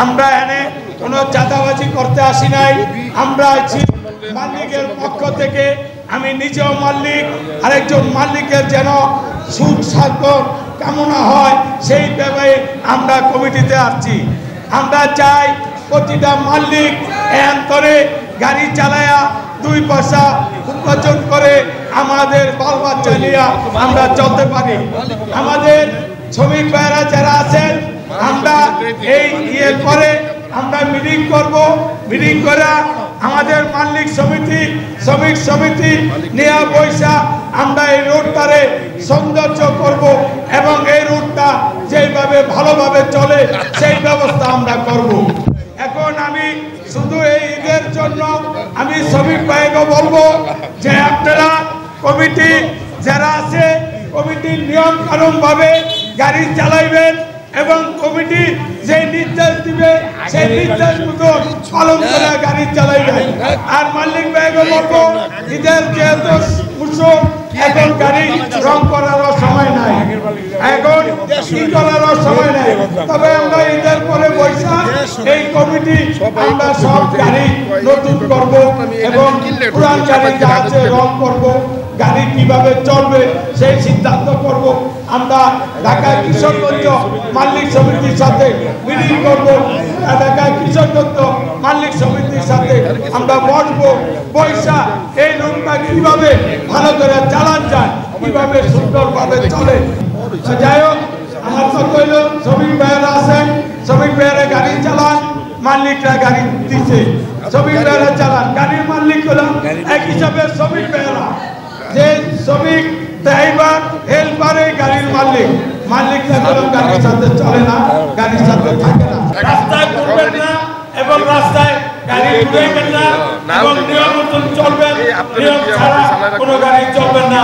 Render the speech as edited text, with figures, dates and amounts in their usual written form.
আমরা এনে কোনো চাঁদাবাজি করতে আসি নাই। আমরা আছি মালিকের পক্ষ থেকে। আমি নিজেও মালিক, আরেকজন মালিকের যেন সুখ সাধন কামনা হয় সেই ভেবে আমরা কমিটিতে আসছি। আমরা চাই প্রতিটা মালিক এন করে গাড়ি চালায়া 2 পয়সা উপার্জন করে আমাদের বাল বাচ্চা নিয়ে আমরা চলতে পারি। আমাদের শ্রমিক ভাইয়েরা যারা আছেন, আমরা এই পরে আমরা মিটিং করব। মিটিং করে আমাদের মালিক সমিতি, শ্রমিক সমিতি নিয়ে বৈশা আমরা এই রোডটারে সৌন্দর্য করব এবং এই রোডটা যেভাবে ভালোভাবে চলে সেই ব্যবস্থা আমরা করব। এখন আমি শুধু এই ঈদের জন্য আমি শ্রমিক ভাইকে বলবো যে আপনারা কমিটি যারা আছে কমিটির নিয়ম কানুন ভাবে গাড়ি চালাইবেন এবং কমিটি যে নির্দেশ দিবে সেই নির্দেশ মতো পালন করে গাড়ি চালাইবেন। আর মালিক ভাইকে বলবো ঈদের যেহেতু উৎসব, এখন গাড়ি রং করারও সময় নাই, এখন কি করারও সময় নাই। তবে আমরা ঈদের পরে বৈশা এই কমিটি আমরা সব গাড়ি নতুন করব এবং পুরান গাড়ি যা আছে রং করব। গাড়ি কিভাবে চলবে সেই সিদ্ধান্ত করব। আমরা ঢাকা কিশোরগঞ্জ মালিক সমিতির সাথে মিটিং করব। ঢাকা কিশোরগঞ্জ মালিক সমিতির সাথে আমরা বসবো, বৈশা এই রুটটা কিভাবে ভালো করে চালান যায়, কিভাবে সুন্দরভাবে চলে। যাই হোক, আমার তো কইল শ্রমিক ভাইয়েরা আছেন, শ্রমিক ভাইয়েরা গাড়ি চালান, মালিকরা গাড়ি দিচ্ছে, শ্রমিক ভাইয়েরা চালান। গাড়ির মালিক হলাম এক হিসাবে শ্রমিক ভাইয়েরা, যে শ্রমিক ড্রাইভার হেল্পারে গাড়ির মালিক, মালিকরা হলাম গাড়ির সাথে চলে না, গাড়ির সাথে থাকে না। রাস্তায় ঘুরবেন না এবং রাস্তায় গাড়ি ঘুরবেন না এবং নিয়ম মতন চলবেন, নিয়ম ছাড়া কোনো গাড়ি চলবে না।